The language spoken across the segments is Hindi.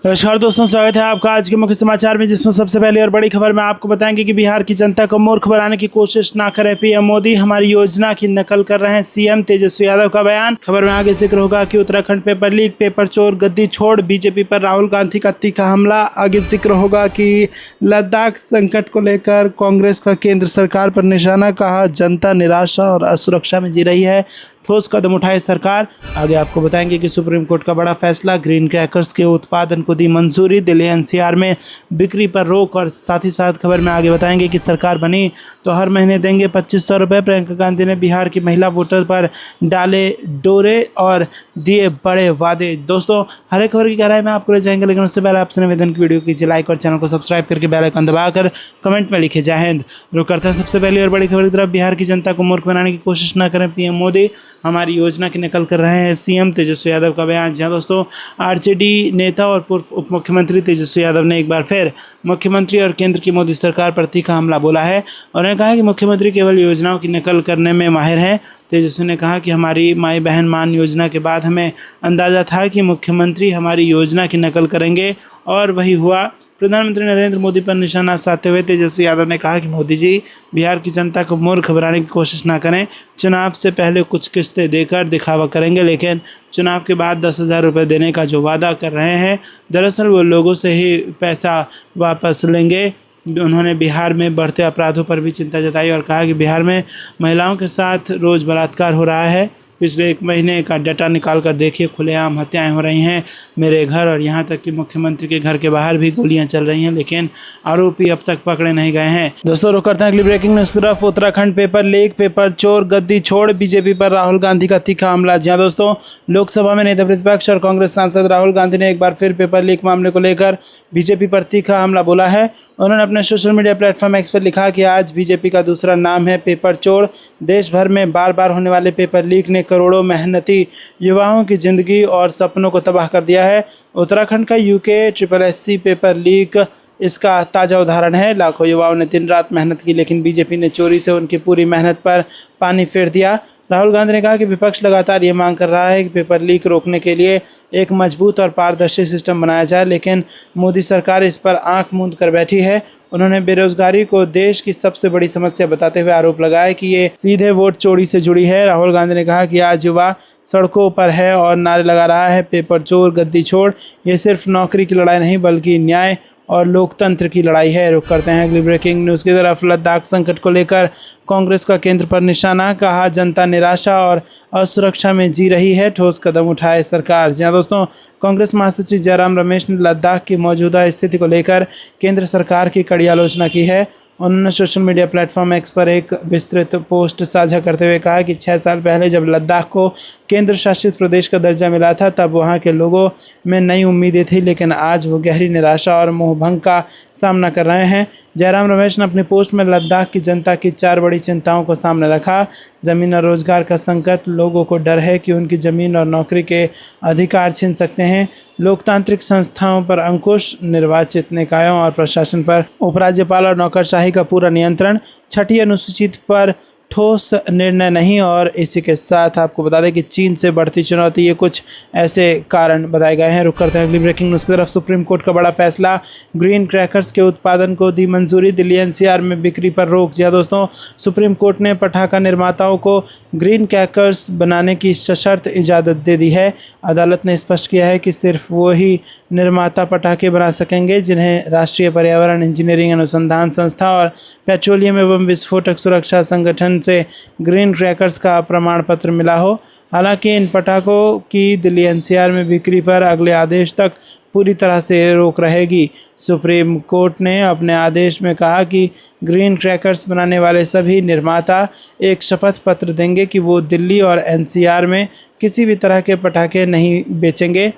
नमस्कार दोस्तों, स्वागत है आपका आज के मुख्य समाचार में, जिसमें सबसे पहले और बड़ी खबर में आपको बताएंगे कि बिहार की जनता को मूर्ख बनाने की कोशिश ना करे पीएम मोदी, हमारी योजना की नकल कर रहे हैं सीएम तेजस्वी यादव का बयान। खबर में आगे जिक्र होगा कि उत्तराखंड पेपर लीक, पेपर चोर, गद्दी छोड़, बीजेपी पर राहुल गांधी का तीखा हमला। आगे जिक्र होगा कि लद्दाख संकट को लेकर कांग्रेस का केंद्र सरकार पर निशाना, कहा जनता निराशा और असुरक्षा में जी रही है, ठोस कदम उठाए सरकार। आगे आपको बताएंगे कि सुप्रीम कोर्ट का बड़ा फैसला, ग्रीन क्रैकर्स के उत्पादन को दी मंजूरी, दिल्ली एनसीआर में बिक्री पर रोक। और साथ ही साथ खबर में आगे बताएंगे कि सरकार बनी तो हर महीने देंगे 2500 रुपये। प्रियंका गांधी ने बिहार की महिला वोटर पर डाले डोरे और दिए बड़े वादे। दोस्तों, हर एक खबर की गहराई में आपको ले जाएंगे, लेकिन उससे पहले आपसे निवेदन की वीडियो कीजिए लाइक और चैनल को सब्सक्राइब करके बेल आइकन दबाकर कमेंट में लिखे जय हिंद। रुक करते हैं सबसे पहले और बड़ी खबर की तरफ। बिहार की जनता को मूर्ख बनाने की कोशिश न करें पीएम मोदी, हमारी योजना की नकल कर रहे हैं सीएम तेजस्वी यादव का बयान। जहां दोस्तों, आरजेडी नेता और पूर्व उप मुख्यमंत्री तेजस्वी यादव ने एक बार फिर मुख्यमंत्री और केंद्र की मोदी सरकार पर तीखा हमला बोला है। उन्होंने कहा कि मुख्यमंत्री केवल योजनाओं की नकल करने में माहिर हैं। तेजस्वी ने कहा कि हमारी माई बहन मान योजना के बाद हमें अंदाजा था कि मुख्यमंत्री हमारी योजना की नकल करेंगे और वही हुआ। प्रधानमंत्री नरेंद्र मोदी पर निशाना साधते हुए तेजस्वी यादव ने कहा कि मोदी जी बिहार की जनता को मूर्ख बनाने की कोशिश ना करें। चुनाव से पहले कुछ किस्तें देकर दिखावा करेंगे, लेकिन चुनाव के बाद 10,000 रुपये देने का जो वादा कर रहे हैं, दरअसल वो लोगों से ही पैसा वापस लेंगे। उन्होंने बिहार में बढ़ते अपराधों पर भी चिंता जताई और कहा कि बिहार में महिलाओं के साथ रोज़ बलात्कार हो रहा है। पिछले एक महीने का डाटा निकाल कर देखिए, खुलेआम हत्याएं हो रही हैं मेरे घर, और यहाँ तक कि मुख्यमंत्री के घर के बाहर भी गोलियां चल रही हैं, लेकिन आरोपी अब तक पकड़े नहीं गए हैं। दोस्तों, रुक करते हैं अगली ब्रेकिंग न्यूज़ तरफ। उत्तराखंड पेपर लीक, पेपर चोर, गद्दी छोड़, बीजेपी पर राहुल गांधी का तीखा हमला। जी हां दोस्तों, लोकसभा में नेता प्रतिपक्ष और कांग्रेस सांसद राहुल गांधी ने एक बार फिर पेपर लीक मामले को लेकर बीजेपी पर तीखा हमला बोला है। उन्होंने अपने सोशल मीडिया प्लेटफॉर्म एक्स पर लिखा कि आज बीजेपी का दूसरा नाम है पेपर चोर। देश भर में बार बार होने वाले पेपर लीक ने करोड़ों मेहनती युवाओं की जिंदगी और सपनों को तबाह कर दिया है। उत्तराखंड का यूके SSSC पेपर लीक इसका ताज़ा उदाहरण है। लाखों युवाओं ने दिन रात मेहनत की, लेकिन बीजेपी ने चोरी से उनकी पूरी मेहनत पर पानी फेर दिया। राहुल गांधी ने कहा कि विपक्ष लगातार ये मांग कर रहा है कि पेपर लीक रोकने के लिए एक मजबूत और पारदर्शी सिस्टम बनाया जाए, लेकिन मोदी सरकार इस पर आंख मूंद कर बैठी है। उन्होंने बेरोजगारी को देश की सबसे बड़ी समस्या बताते हुए आरोप लगाया कि ये सीधे वोट चोरी से जुड़ी है। राहुल गांधी ने कहा कि आज युवा सड़कों पर है और नारे लगा रहा है पेपर चोर, गद्दी छोड़। ये सिर्फ नौकरी की लड़ाई नहीं, बल्कि न्याय और लोकतंत्र की लड़ाई है। रुक करते हैं अगली ब्रेकिंग न्यूज़ की तरफ। लद्दाख संकट को लेकर कांग्रेस का केंद्र पर निशाना, कहा जनता निराशा और असुरक्षा में जी रही है, ठोस कदम उठाए सरकार। जी हां दोस्तों, कांग्रेस महासचिव जयराम रमेश ने लद्दाख की मौजूदा स्थिति को लेकर केंद्र सरकार की कड़ी आलोचना की है। उन्होंने सोशल मीडिया प्लेटफॉर्म एक्स पर एक विस्तृत पोस्ट साझा करते हुए कहा कि 6 साल पहले जब लद्दाख को केंद्र शासित प्रदेश का दर्जा मिला था, तब वहां के लोगों में नई उम्मीदें थी, लेकिन आज वो गहरी निराशा और मोहभंग का सामना कर रहे हैं। जयराम रमेश ने अपने पोस्ट में लद्दाख की जनता की 4 बड़ी चिंताओं को सामने रखा। ज़मीन और रोजगार का संकट, लोगों को डर है कि उनकी ज़मीन और नौकरी के अधिकार छीन सकते हैं, लोकतांत्रिक संस्थाओं पर अंकुश, निर्वाचित निकायों और प्रशासन पर उपराज्यपाल और नौकरशाही का पूरा नियंत्रण, छठी अनुसूचित पर ठोस निर्णय नहीं। और इसी के साथ आपको बता दें कि चीन से बढ़ती चुनौती, ये कुछ ऐसे कारण बताए गए हैं। रुक करते हैं अगली ब्रेकिंग न्यूज़ की तरफ। सुप्रीम कोर्ट का बड़ा फैसला, ग्रीन क्रैकर्स के उत्पादन को दी मंजूरी, दिल्ली एनसीआर में बिक्री पर रोक। जी हां दोस्तों, सुप्रीम कोर्ट ने पटाखा निर्माताओं को ग्रीन क्रैकर्स बनाने की सशर्त इजाज़त दे दी है। अदालत ने स्पष्ट किया है कि सिर्फ वो ही निर्माता पटाखे बना सकेंगे जिन्हें राष्ट्रीय पर्यावरण इंजीनियरिंग अनुसंधान संस्था और पेट्रोलियम एवं विस्फोटक सुरक्षा संगठन से ग्रीन क्रैकर्स का प्रमाण पत्र मिला हो। हालांकि इन पटाखों की दिल्ली एनसीआर में बिक्री पर अगले आदेश तक पूरी तरह से रोक रहेगी। सुप्रीम कोर्ट ने अपने आदेश में कहा कि ग्रीन क्रैकर्स बनाने वाले सभी निर्माता एक शपथ पत्र देंगे कि वो दिल्ली और एनसीआर में किसी भी तरह के पटाखे नहीं बेचेंगे।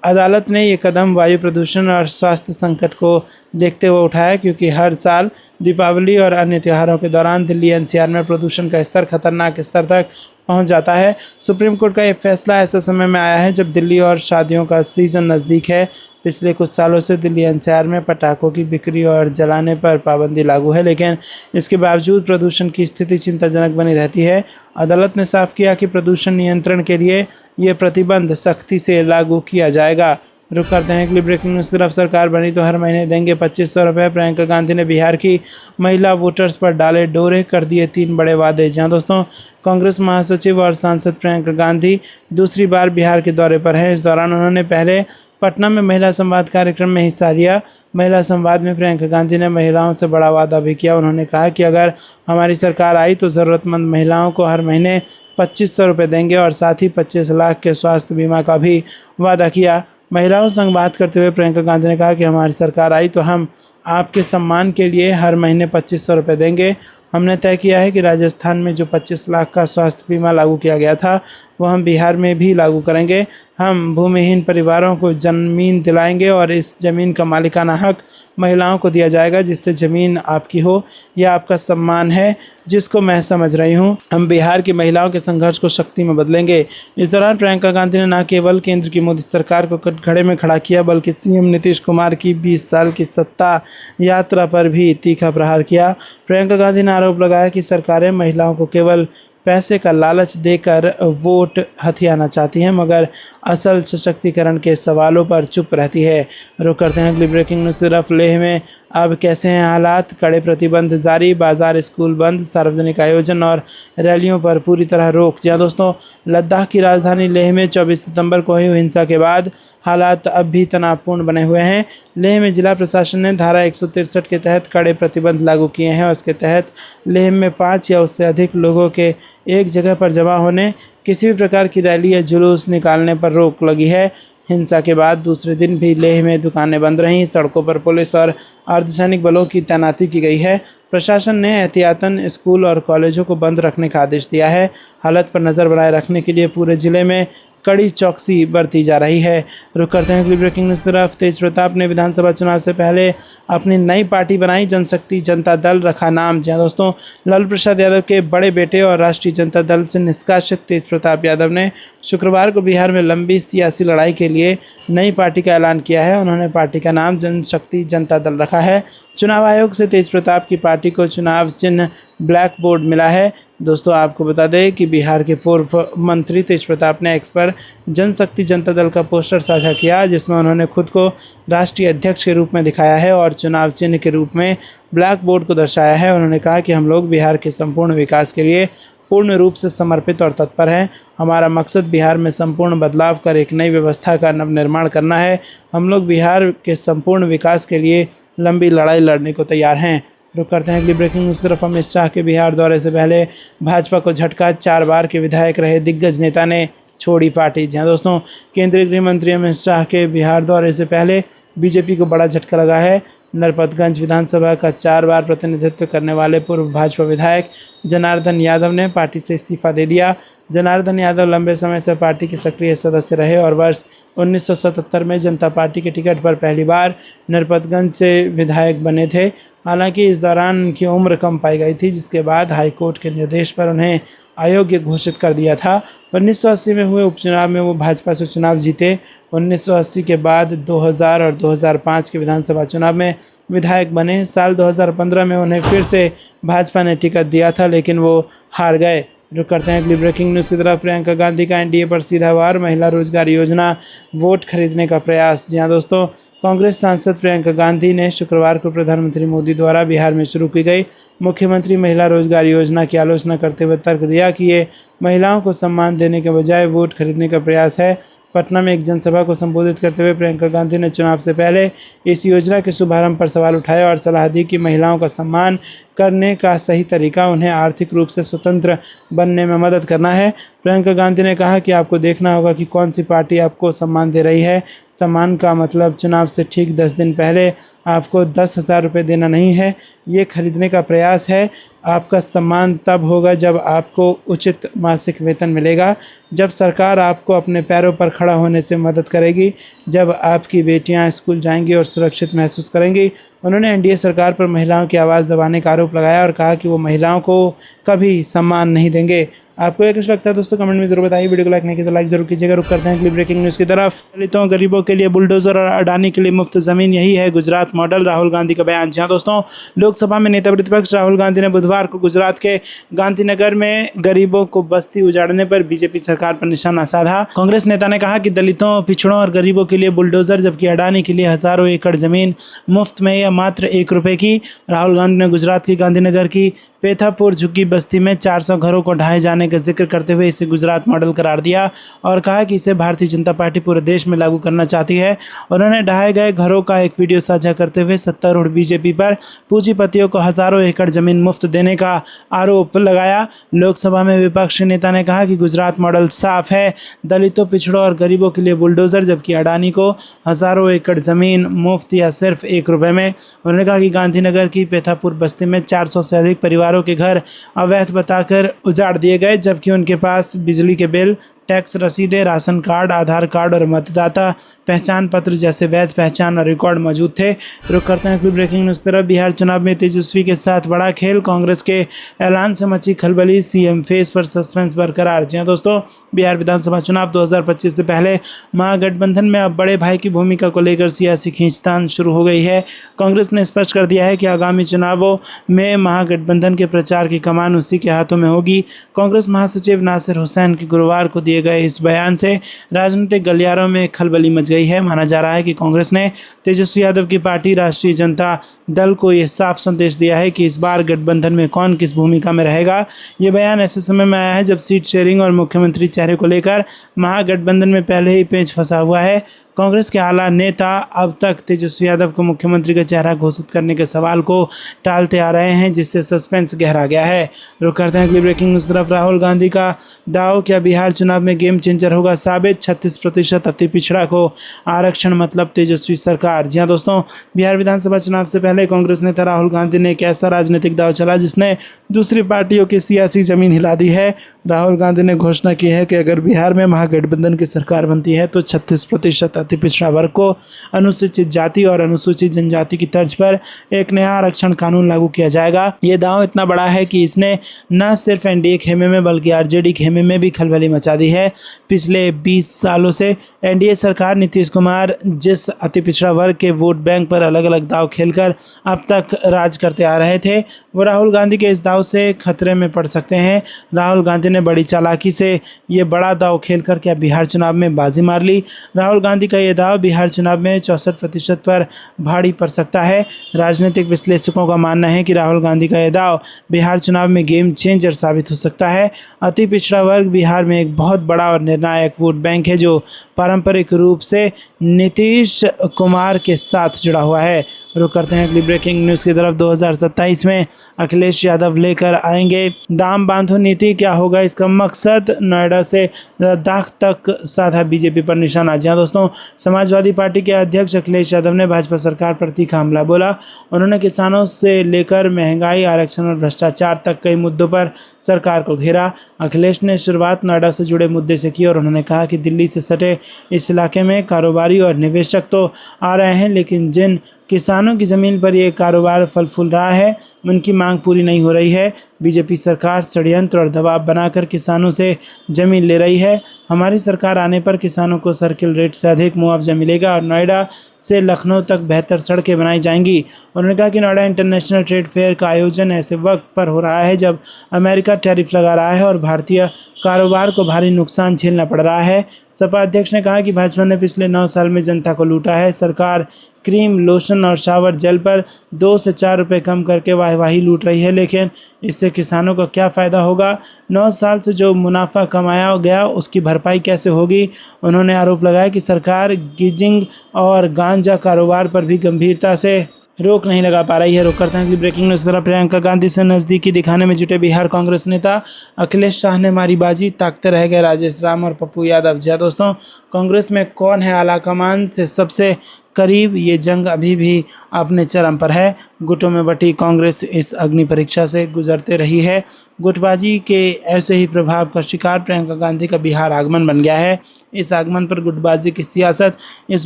अदालत ने ये कदम वायु प्रदूषण और स्वास्थ्य संकट को देखते हुए उठाया, क्योंकि हर साल दीपावली और अन्य त्योहारों के दौरान दिल्ली एनसीआर में प्रदूषण का स्तर खतरनाक स्तर तक पहुंच जाता है। सुप्रीम कोर्ट का ये फैसला ऐसे समय में आया है जब दिल्ली और शादियों का सीज़न नज़दीक है। पिछले कुछ सालों से दिल्ली एनसीआर में पटाखों की बिक्री और जलाने पर पाबंदी लागू है, लेकिन इसके बावजूद प्रदूषण की स्थिति चिंताजनक बनी रहती है। अदालत ने साफ किया कि प्रदूषण नियंत्रण के लिए ये प्रतिबंध सख्ती से लागू किया जाएगा। रुक करते हैं अगली ब्रेकिंग न्यूज़ की तरफ। सरकार बनी तो हर महीने देंगे 2500 रुपये। प्रियंका गांधी ने बिहार की महिला वोटर्स पर डाले डोरे, कर दिए 3 बड़े वादे। जहां दोस्तों कांग्रेस महासचिव और सांसद प्रियंका गांधी दूसरी बार बिहार के दौरे पर हैं। इस दौरान उन्होंने पहले पटना में महिला संवाद कार्यक्रम में हिस्सा लिया। महिला संवाद में प्रियंका गांधी ने महिलाओं से बड़ा वादा भी किया। उन्होंने कहा कि अगर हमारी सरकार आई तो ज़रूरतमंद महिलाओं को हर महीने 2500 रुपये देंगे और साथ ही 25 लाख के स्वास्थ्य बीमा का भी वादा किया। महिलाओं संग बात करते हुए प्रियंका गांधी ने कहा कि हमारी सरकार आई तो हम आपके सम्मान के लिए हर महीने 2500 रुपये देंगे। हमने तय किया है कि राजस्थान में जो 25 लाख का स्वास्थ्य बीमा लागू किया गया था वो हम बिहार में भी लागू करेंगे। हम भूमिहीन परिवारों को ज़मीन दिलाएंगे और इस ज़मीन का मालिकाना हक महिलाओं को दिया जाएगा, जिससे ज़मीन आपकी हो। यह आपका सम्मान है जिसको मैं समझ रही हूँ। हम बिहार की महिलाओं के संघर्ष को शक्ति में बदलेंगे। इस दौरान प्रियंका गांधी ने न केवल केंद्र की मोदी सरकार को कटघरे में खड़ा किया बल्कि सीएम नीतीश कुमार की 20 साल की सत्ता यात्रा पर भी तीखा प्रहार किया। प्रियंका गांधी ने आरोप लगाया कि सरकारें महिलाओं को केवल पैसे का लालच देकर वोट हथियाना चाहती हैं, मगर असल सशक्तिकरण के सवालों पर चुप रहती है। रुक करते हैं अगली ब्रेकिंग न्यूज़ की तरफ। लेह में अब कैसे हैं हालात? कड़े प्रतिबंध जारी, बाजार स्कूल बंद, सार्वजनिक आयोजन और रैलियों पर पूरी तरह रोक। जहाँ दोस्तों लद्दाख की राजधानी लेह में 24 सितंबर को हुई हिंसा के बाद हालात अब भी तनावपूर्ण बने हुए हैं। लेह में जिला प्रशासन ने धारा 163 के तहत कड़े प्रतिबंध लागू किए हैं और इसके तहत लेह में 5 या उससे अधिक लोगों के एक जगह पर जमा होने, किसी भी प्रकार की रैली या जुलूस निकालने पर रोक लगी है। हिंसा के बाद दूसरे दिन भी लेह में दुकानें बंद रहीं। सड़कों पर पुलिस और अर्धसैनिक बलों की तैनाती की गई है। प्रशासन ने एहतियातन स्कूल और कॉलेजों को बंद रखने का आदेश दिया है। हालत पर नज़र बनाए रखने के लिए पूरे जिले में कड़ी चौकसी बरती जा रही है। रुक करते हैं अगली ब्रेकिंग न्यूज़ तरफ। तेज प्रताप ने विधानसभा चुनाव से पहले अपनी नई पार्टी बनाई, जनशक्ति जनता दल रखा नाम। जहाँ दोस्तों लालू प्रसाद यादव के बड़े बेटे और राष्ट्रीय जनता दल से निष्कासित तेज प्रताप यादव ने शुक्रवार को बिहार में लंबी सियासी लड़ाई के लिए नई पार्टी का ऐलान किया है। उन्होंने पार्टी का नाम जनशक्ति जनता दल रखा है। चुनाव आयोग से तेज प्रताप की पार्टी को चुनाव चिन्ह ब्लैक बोर्ड मिला है। दोस्तों आपको बता दें कि बिहार के पूर्व मंत्री तेज प्रताप ने एक्स पर जनशक्ति जनता दल का पोस्टर साझा किया, जिसमें उन्होंने खुद को राष्ट्रीय अध्यक्ष के रूप में दिखाया है और चुनाव चिन्ह के रूप में ब्लैक बोर्ड को दर्शाया है। उन्होंने कहा कि हम लोग बिहार के संपूर्ण विकास के लिए पूर्ण रूप से समर्पित और तत्पर हैं। हमारा मकसद बिहार में संपूर्ण बदलाव कर एक नई व्यवस्था का नवनिर्माण करना है। हम लोग बिहार के संपूर्ण विकास के लिए लंबी लड़ाई लड़ने को तैयार हैं। रुक करते हैं अगली ब्रेकिंग न्यूज़ तरफ। अमित शाह के बिहार दौरे से पहले भाजपा को झटका, 4 बार के विधायक रहे दिग्गज नेता ने छोड़ी पार्टी। जहाँ दोस्तों केंद्रीय गृह मंत्री अमित शाह के बिहार दौरे से पहले बीजेपी को बड़ा झटका लगा है। नरपतगंज विधानसभा का 4 बार प्रतिनिधित्व करने वाले पूर्व भाजपा विधायक जनार्दन यादव ने पार्टी से इस्तीफा दे दिया। जनार्दन यादव लंबे समय से पार्टी के सक्रिय सदस्य रहे और वर्ष 1977 में जनता पार्टी के टिकट पर पहली बार नरपतगंज से विधायक बने थे। हालांकि इस दौरान उनकी उम्र कम पाई गई थी, जिसके बाद हाईकोर्ट के निर्देश पर उन्हें अयोग्य घोषित कर दिया था। 1980 में हुए उपचुनाव में वो भाजपा से चुनाव जीते। 1980 के बाद 2000 और 2005 के विधानसभा चुनाव में विधायक बने। साल 2015 में उन्हें फिर से भाजपा ने टिकट दिया था, लेकिन वो हार गए। रुक करते हैं अगली ब्रेकिंग न्यूज़ की तरफ। प्रियंका गांधी का एनडीए पर सीधा वार, महिला रोजगार योजना वोट खरीदने का प्रयास। जी हाँ दोस्तों, कांग्रेस सांसद प्रियंका गांधी ने शुक्रवार को प्रधानमंत्री मोदी द्वारा बिहार में शुरू की गई मुख्यमंत्री महिला रोजगार योजना की आलोचना करते हुए तर्क दिया कि ये महिलाओं को सम्मान देने के बजाय वोट खरीदने का प्रयास है। पटना में एक जनसभा को संबोधित करते हुए प्रियंका गांधी ने चुनाव से पहले इस योजना के शुभारंभ पर सवाल उठाए और सलाह दी कि महिलाओं का सम्मान करने का सही तरीका उन्हें आर्थिक रूप से स्वतंत्र बनने में मदद करना है। प्रियंका गांधी ने कहा कि आपको देखना होगा कि कौन सी पार्टी आपको सम्मान दे रही है। सम्मान का मतलब चुनाव से ठीक 10 दिन पहले आपको 10,000 रुपये देना नहीं है, ये खरीदने का प्रयास है। आपका सम्मान तब होगा जब आपको उचित मासिक वेतन मिलेगा, जब सरकार आपको अपने पैरों पर खड़ा होने से मदद करेगी, जब आपकी बेटियां स्कूल जाएंगी और सुरक्षित महसूस करेंगी। उन्होंने एनडीए सरकार पर महिलाओं की आवाज़ दबाने का आरोप लगाया और कहा कि वो महिलाओं को कभी सम्मान नहीं देंगे। आपको ये कुछ लगता है दोस्तों कमेंट में जरूर बताइए। वीडियो को लाइक नहीं किया तो लाइक जरूर कीजिएगा। रुक करते हैं अगली ब्रेकिंग न्यूज़ की तरफ। दलितों गरीबों के लिए बुलडोजर और अडानी के लिए मुफ्त जमीन, यही है गुजरात मॉडल, राहुल गांधी का बयान। जहां दोस्तों लोकसभा में नेता प्रतिपक्ष राहुल गांधी ने बुधवार को गुजरात के गांधीनगर में गरीबों को बस्ती उजाड़ने पर बीजेपी सरकार पर निशाना साधा। कांग्रेस नेता ने कहा कि दलितों, पिछड़ों और गरीबों के लिए बुलडोजर, जबकि अडानी के लिए हजारों एकड़ जमीन मुफ्त में या मात्र 1 रुपए की। राहुल गांधी ने गुजरात की गांधीनगर की पेथापुर झुग्गी बस्ती में 400 घरों को ढाए जाने का जिक्र करते हुए इसे गुजरात मॉडल करार दिया और कहा कि इसे भारतीय जनता पार्टी पूरे देश में लागू करना चाहती है। उन्होंने ढाए गए घरों का एक वीडियो साझा करते हुए सत्तारूढ़ बीजेपी पर पूंजीपतियों को हजारों एकड़ जमीन मुफ्त देने का आरोप लगाया। लोकसभा में विपक्षी नेता ने कहा कि गुजरात मॉडल साफ है, दलितों, पिछड़ों और गरीबों के लिए बुलडोजर, जबकि अडानी को हजारों एकड़ जमीन मुफ्त या सिर्फ 1 रुपए में। उन्होंने कहा कि गांधीनगर की पेथापुर बस्ती में 400 से अधिक परिवारों के घर अवैध बताकर उजाड़ दिए गए, जबकि उनके पास बिजली के बिल, टैक्स रसीदें, राशन कार्ड, आधार कार्ड और मतदाता पहचान पत्र जैसे वैध पहचान और रिकॉर्ड मौजूद थे। रुक करते हैं अगली ब्रेकिंग न्यूज़ तरफ। बिहार चुनाव में तेजस्वी के साथ बड़ा खेल, कांग्रेस के ऐलान से मची खलबली, सीएम फेस पर सस्पेंस बरकरार। जी हां दोस्तों, बिहार विधानसभा चुनाव 2025 से पहले महागठबंधन में अब बड़े भाई की भूमिका को लेकर सियासी खींचतान शुरू हो गई है। कांग्रेस ने स्पष्ट कर दिया है कि आगामी चुनावों में महागठबंधन के प्रचार की कमान उसी के हाथों में होगी। कांग्रेस महासचिव नासिर हुसैन के गुरुवार को दिए गए इस बयान से राजनीतिक गलियारों में खलबली मच गई है। माना जा रहा है कि कांग्रेस ने तेजस्वी यादव की पार्टी राष्ट्रीय जनता दल को यह साफ संदेश दिया है कि इस बार गठबंधन में कौन किस भूमिका में रहेगा। ये बयान ऐसे समय में आया है जब सीट शेयरिंग और मुख्यमंत्री चेहरे को लेकर महागठबंधन में पहले ही पेंच फंसा हुआ है। कांग्रेस के आला नेता अब तक तेजस्वी यादव को मुख्यमंत्री का चेहरा घोषित करने के सवाल को टालते आ रहे हैं, जिससे सस्पेंस गहरा गया है। रुक करते हैं अगली ब्रेकिंग न्यूज़ तरफ। राहुल गांधी का दाव, क्या बिहार चुनाव में गेम चेंजर होगा साबित, 36% अति पिछड़ा को आरक्षण मतलब तेजस्वी सरकार। जी हां दोस्तों, बिहार विधानसभा चुनाव से पहले कांग्रेस नेता राहुल गांधी ने एक ऐसा राजनीतिक दाव चला जिसने दूसरी पार्टियों की सियासी जमीन हिला दी है। राहुल गांधी ने घोषणा की है कि अगर बिहार में महागठबंधन की सरकार बनती है तो 36% अति पिछड़ा वर्ग को अनुसूचित जाति और अनुसूचित जनजाति की तर्ज पर एक नया आरक्षण कानून लागू किया जाएगा। ये दांव इतना बड़ा है कि इसने न सिर्फ एनडीए खेमे में बल्कि आरजेडी खेमे में भी खलबली मचा दी है। पिछले 20 सालों से एनडीए सरकार, नीतीश कुमार जिस अति पिछड़ा वर्ग के वोट बैंक पर अलग अलग दाव खेलकर अब तक राज करते आ रहे थे, वो राहुल गांधी के इस दाव से खतरे में पड़ सकते हैं। राहुल गांधी ने बड़ी चालाकी से ये बड़ा दाव खेलकर क्या बिहार चुनाव में बाजी मार ली। राहुल गांधी का ये दाव बिहार चुनाव में 64% पर भारी पड़ सकता है। राजनीतिक विश्लेषकों का मानना है कि राहुल गांधी का यह दाव बिहार चुनाव में गेम चेंजर साबित हो सकता है। अति पिछड़ा वर्ग बिहार में एक बहुत बड़ा और निर्णायक वोट बैंक है जो पारंपरिक रूप से नीतीश कुमार के साथ जुड़ा हुआ है। रुक करते हैं अगली ब्रेकिंग न्यूज़ की तरफ। 2027 में अखिलेश यादव लेकर आएंगे दाम बांधो नीति, क्या होगा इसका मकसद, नोएडा से लद्दाख तक साधा बीजेपी पर निशाना। जी हां दोस्तों, समाजवादी पार्टी के अध्यक्ष अखिलेश यादव ने भाजपा सरकार पर तीखा हमला बोला। उन्होंने किसानों से लेकर महंगाई, आरक्षण और भ्रष्टाचार तक कई मुद्दों पर सरकार को घेरा। अखिलेश ने शुरुआत नोएडा से जुड़े मुद्दे से की और उन्होंने कहा कि दिल्ली से सटे इस इलाके में कारोबारी और निवेशक तो आ रहे हैं, लेकिन जिन किसानों की ज़मीन पर यह कारोबार फल फूल रहा है उनकी मांग पूरी नहीं हो रही है। बीजेपी सरकार षड्यंत्र और दबाव बनाकर किसानों से ज़मीन ले रही है। हमारी सरकार आने पर किसानों को सर्किल रेट से अधिक मुआवजा मिलेगा और नोएडा से लखनऊ तक बेहतर सड़कें बनाई जाएंगी। उन्होंने कहा कि नोएडा इंटरनेशनल ट्रेड फेयर का आयोजन ऐसे वक्त पर हो रहा है जब अमेरिका टैरिफ लगा रहा है और भारतीय कारोबार को भारी नुकसान झेलना पड़ रहा है। सपा अध्यक्ष ने कहा कि भाजपा ने पिछले 9 साल में जनता को लूटा है। सरकार क्रीम, लोशन और शावर जेल पर 2 से 4 रुपये कम करके वाहवाही लूट रही है, लेकिन इससे किसानों को क्या फ़ायदा होगा। 9 साल से जो मुनाफा कमाया गया उसकी भरपाई कैसे होगी। उन्होंने आरोप लगाया कि सरकार गिजिंग और गांजा कारोबार पर भी गंभीरता से रोक नहीं लगा पा रही है। रोक करते हैं अगली ब्रेकिंग न्यूज़ तरफ। प्रियंका गांधी से नज़दीकी दिखाने में जुटे बिहार कांग्रेस नेता अखिलेश शाह ने मारी बाजी, ताकते रह गए राजेश राम और पप्पू यादव। जी दोस्तों, कांग्रेस में कौन है आलाकमान से सबसे करीब, ये जंग अभी भी अपने चरम पर है। गुटों में बटी कांग्रेस इस अग्नि परीक्षा से गुजरते रही है। गुटबाजी के ऐसे ही प्रभाव का शिकार प्रियंका गांधी का बिहार आगमन बन गया है। इस आगमन पर गुटबाजी की सियासत इस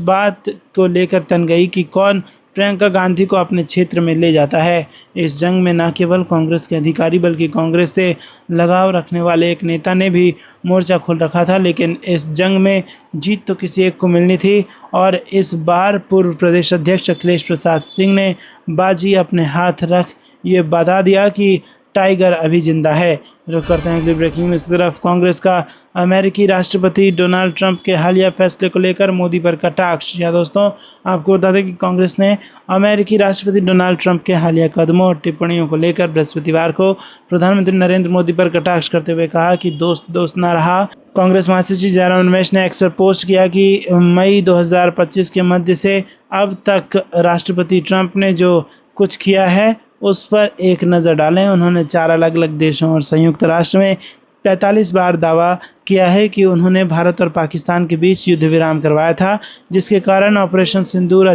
बात को लेकर तन गई कि कौन प्रियंका गांधी को अपने क्षेत्र में ले जाता है। इस जंग में न केवल कांग्रेस के अधिकारी बल्कि कांग्रेस से लगाव रखने वाले एक नेता ने भी मोर्चा खोल रखा था, लेकिन इस जंग में जीत तो किसी एक को मिलनी थी और इस बार पूर्व प्रदेश अध्यक्ष अखिलेश प्रसाद सिंह ने बाजी अपने हाथ रख ये बता दिया कि टाइगर अभी जिंदा है। रुक करते हैं अगली ब्रेकिंग न्यूज़ की तरफ। कांग्रेस का अमेरिकी राष्ट्रपति डोनाल्ड ट्रंप के हालिया फैसले को लेकर मोदी पर कटाक्ष। या दोस्तों, आपको बता दें कि कांग्रेस ने अमेरिकी राष्ट्रपति डोनाल्ड ट्रंप के हालिया कदमों और टिप्पणियों को लेकर बृहस्पतिवार को प्रधानमंत्री नरेंद्र मोदी पर कटाक्ष करते हुए कहा कि दोस्त दोस्त ना रहा। कांग्रेस महासचिव जयराम रमेश ने एक्स पर पोस्ट किया कि मई 2025 के मध्य से अब तक राष्ट्रपति ट्रंप ने जो कुछ किया है उस पर एक नज़र डालें। उन्होंने 4 अलग अलग देशों और संयुक्त राष्ट्र में 45 बार दावा किया है कि उन्होंने भारत और पाकिस्तान के बीच युद्ध विराम करवाया था, जिसके कारण ऑपरेशन सिंदूर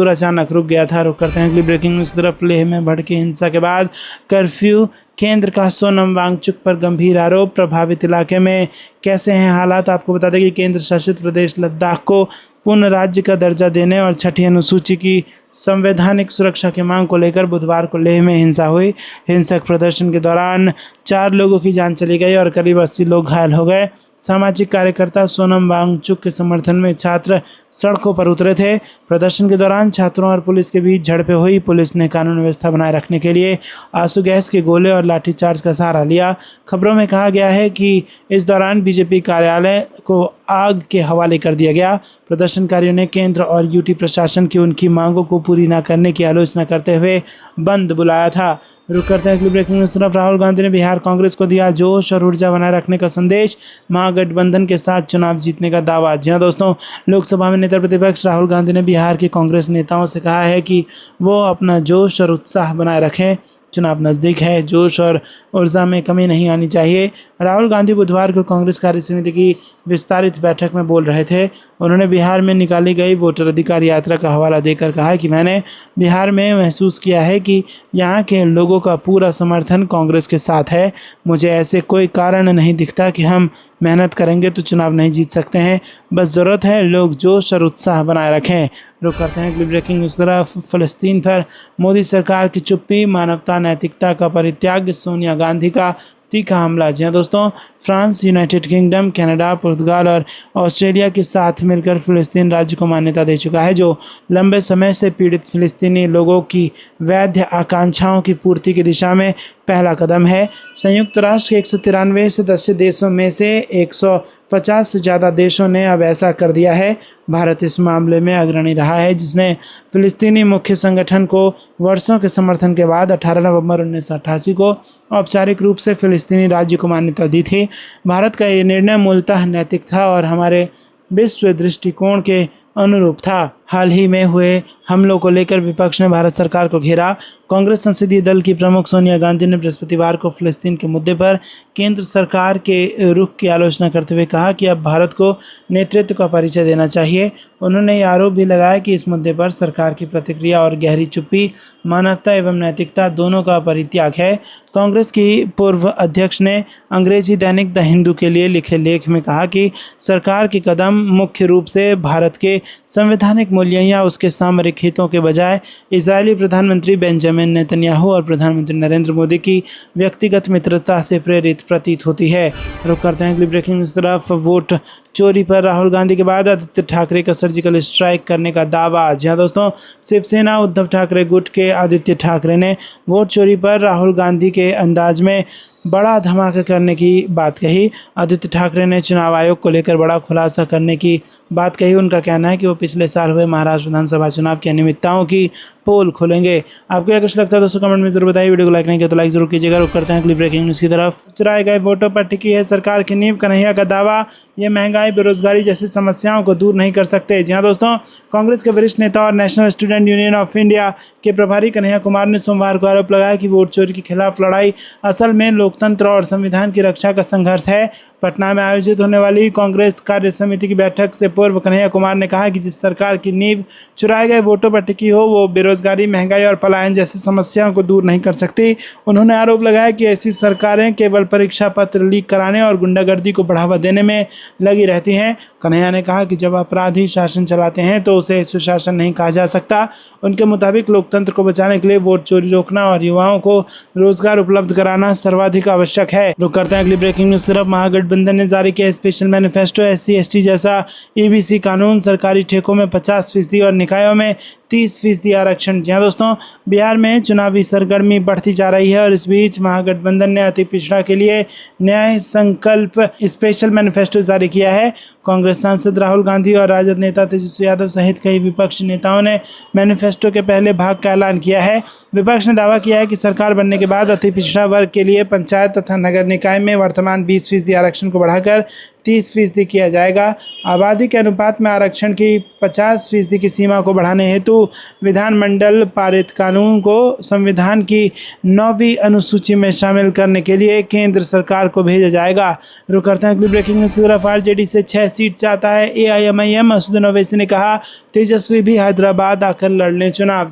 अचानक रुक गया था। रुक करते हैं अगली ब्रेकिंग न्यूज़ की तरफ। लेह में भड़की हिंसा के बाद कर्फ्यू, केंद्र का सोनम वांगचुक पर गंभीर आरोप। प्रभावित इलाके में कैसे हैं हालात, आपको बता दें कि केंद्र शासित प्रदेश लद्दाख को पूर्ण राज्य का दर्जा देने और 6ठी अनुसूची की संवैधानिक सुरक्षा की मांग को लेकर बुधवार को लेह में हिंसा हुई। हिंसक प्रदर्शन के दौरान 4 लोगों की जान चली गई और करीब 80 लोग घायल हो गए। सामाजिक कार्यकर्ता सोनम वांगचुक के समर्थन में छात्र सड़कों पर उतरे थे। प्रदर्शन के दौरान छात्रों और पुलिस के बीच झड़पें हुई। पुलिस ने कानून व्यवस्था बनाए रखने के लिए आंसू गैस के गोले और लाठीचार्ज का सहारा लिया। खबरों में कहा गया है कि इस दौरान बीजेपी कार्यालय को आग के हवाले कर दिया गया। प्रदर्शनकारियों ने केंद्र और यूटी प्रशासन की उनकी मांगों को पूरी न करने की आलोचना करते हुए बंद बुलाया था। रुक करते हैं अगली ब्रेकिंग न्यूज़ तरफ। राहुल गांधी ने बिहार कांग्रेस को दिया जोश और ऊर्जा बनाए रखने का संदेश। महागठबंधन के साथ चुनाव जीतने का दावा। जी हाँ दोस्तों, लोकसभा में नेता प्रतिपक्ष राहुल गांधी ने बिहार के कांग्रेस नेताओं से कहा है कि वो अपना जोश और उत्साह बनाए रखें। चुनाव नज़दीक है, जोश और ऊर्जा में कमी नहीं आनी चाहिए। राहुल गांधी बुधवार को कांग्रेस कार्यसमिति की विस्तारित बैठक में बोल रहे थे। उन्होंने बिहार में निकाली गई वोटर अधिकार यात्रा का हवाला देकर कहा कि मैंने बिहार में महसूस किया है कि यहाँ के लोगों का पूरा समर्थन कांग्रेस के साथ है। मुझे ऐसे कोई कारण नहीं दिखता कि हम मेहनत करेंगे तो चुनाव नहीं जीत सकते हैं। बस ज़रूरत है लोग जोश और उत्साह बनाए रखें। रुक करते हैं अगली ब्रेकिंग न्यूज़ तरफ। फ़लस्तीन पर मोदी सरकार की चुप्पी, मानवता नैतिकता का परित्याग, सोनिया गांधी का तीखा हमला। जी हाँ दोस्तों, फ्रांस, यूनाइटेड किंगडम, कनाडा, पुर्तगाल और ऑस्ट्रेलिया के साथ मिलकर फ़िलिस्तीन राज्य को मान्यता दे चुका है, जो लंबे समय से पीड़ित फ़िलिस्तीनी लोगों की वैध आकांक्षाओं की पूर्ति की दिशा में पहला कदम है। संयुक्त राष्ट्र के 193 सदस्य देशों में से 150 से ज़्यादा देशों ने अब ऐसा कर दिया है। भारत इस मामले में अग्रणी रहा है, जिसने फ़िलिस्तीनी मुख्य संगठन को वर्षों के समर्थन के बाद 18 नवंबर 1988 को औपचारिक रूप से फ़िलिस्तीनी राज्य को मान्यता दी थी। भारत का ये निर्णय मूलतः नैतिक था और हमारे विश्व दृष्टिकोण के अनुरूप था। हाल ही में हुए हमलों को लेकर विपक्ष ने भारत सरकार को घेरा। कांग्रेस संसदीय दल की प्रमुख सोनिया गांधी ने बृहस्पतिवार को फ़िलिस्तीन के मुद्दे पर केंद्र सरकार के रुख की आलोचना करते हुए कहा कि अब भारत को नेतृत्व का परिचय देना चाहिए। उन्होंने ये आरोप भी लगाया कि इस मुद्दे पर सरकार की प्रतिक्रिया और गहरी चुप्पी मानवता एवं नैतिकता दोनों का परित्याग है। कांग्रेस की पूर्व अध्यक्ष ने अंग्रेजी दैनिक द हिंदू के लिए लिखे लेख में कहा कि सरकार के कदम मुख्य रूप से भारत के संवैधानिक मूल्यों या उसके सामरिक हितों के बजाय इजरायली प्रधानमंत्री बेंजामिन नेतन्याहू और प्रधानमंत्री नरेंद्र मोदी की व्यक्तिगत मित्रता से प्रेरित प्रतीत होती है। रुक करते हैं अगली ब्रेकिंग न्यूज़ तरफ। वोट चोरी पर राहुल गांधी के बाद आदित्य ठाकरे का सर्जिकल स्ट्राइक करने का दावा। जी हाँ दोस्तों, शिवसेना उद्धव ठाकरे गुट के आदित्य ठाकरे ने वोट चोरी पर राहुल गांधी के अंदाज में बड़ा धमाका करने की बात कही। आदित्य ठाकरे ने चुनाव आयोग को लेकर बड़ा खुलासा करने की बात कही। उनका कहना है कि वो पिछले साल हुए महाराष्ट्र विधानसभा चुनाव की अनियमितताओं की पोल खोलेंगे। आपको क्या कुछ लगता है दोस्तों, कमेंट में जरूर बताइए। वीडियो को लाइक नहीं किया तो लाइक जरूर कीजिएगा। रुक करते हैं अगली ब्रेकिंग न्यूज़ की तरफ। चुराए गए वोटों पर टिकी है सरकार की नींव। कन्हैया का दावा, ये महंगाई बेरोजगारी जैसी समस्याओं को दूर नहीं कर सकते। जी हाँ दोस्तों, कांग्रेस के वरिष्ठ नेता और national student union of India के प्रभारी कन्हैया कुमार ने सोमवार को आरोप लगाया कि वोट चोरी के खिलाफ लड़ाई असल में लोकतंत्र और संविधान की रक्षा का संघर्ष है। पटना में आयोजित होने वाली कांग्रेस कार्य समिति की बैठक से पूर्व कन्हैया कुमार ने कहा कि जिस सरकार की नींव चुराए गए वोटों पर टिकी हो वो बेरोजगारी, महंगाई और पलायन जैसी समस्याओं को दूर नहीं कर सकती। उन्होंने आरोप लगाया कि ऐसी सरकारें केवल परीक्षा पत्र लीक कराने और गुंडागर्दी को बढ़ावा देने में लगी रहती हैं। कन्हैया ने कहा कि जब अपराधी शासन चलाते हैं तो उसे सुशासन नहीं कहा जा सकता। उनके मुताबिक लोकतंत्र को बचाने के लिए वोट चोरी रोकना और युवाओं को रोजगार उपलब्ध कराना सर्वाधिक आवश्यक है। रुक करते हैं अगली ब्रेकिंग न्यूज तरफ। महागठबंधन ने जारी किया स्पेशल मैनिफेस्टो। SC ST जैसा EBC कानून, सरकारी ठेकों में 50% और निकायों में 30% आरक्षण। जी हाँ दोस्तों, बिहार में चुनावी सरगर्मी बढ़ती जा रही है और इस बीच महागठबंधन ने अति पिछड़ा के लिए न्याय संकल्प स्पेशल मैनिफेस्टो जारी किया है। कांग्रेस सांसद राहुल गांधी और राजद नेता तेजस्वी यादव सहित कई विपक्षी नेताओं ने मैनिफेस्टो के पहले भाग का ऐलान किया है। विपक्ष ने दावा किया है कि सरकार बनने के बाद अति पिछड़ा वर्ग के लिए पंचायत तथा नगर निकाय में वर्तमान 20% आरक्षण को बढ़ाकर 30% किया जाएगा। आबादी के अनुपात में आरक्षण की 50% की सीमा को बढ़ाने हेतु विधानमंडल पारित कानून को संविधान की 9वीं अनुसूची में शामिल करने के लिए केंद्र सरकार को भेजा जाएगा। रुक करते हैं अगली ब्रेकिंग न्यूज की तरफ। RJD से 6 सीट चाहता है AIMIM। असदुद्दीन ओवैसी ने कहा तेजस्वी भी हैदराबाद आकर लड़ लें चुनाव।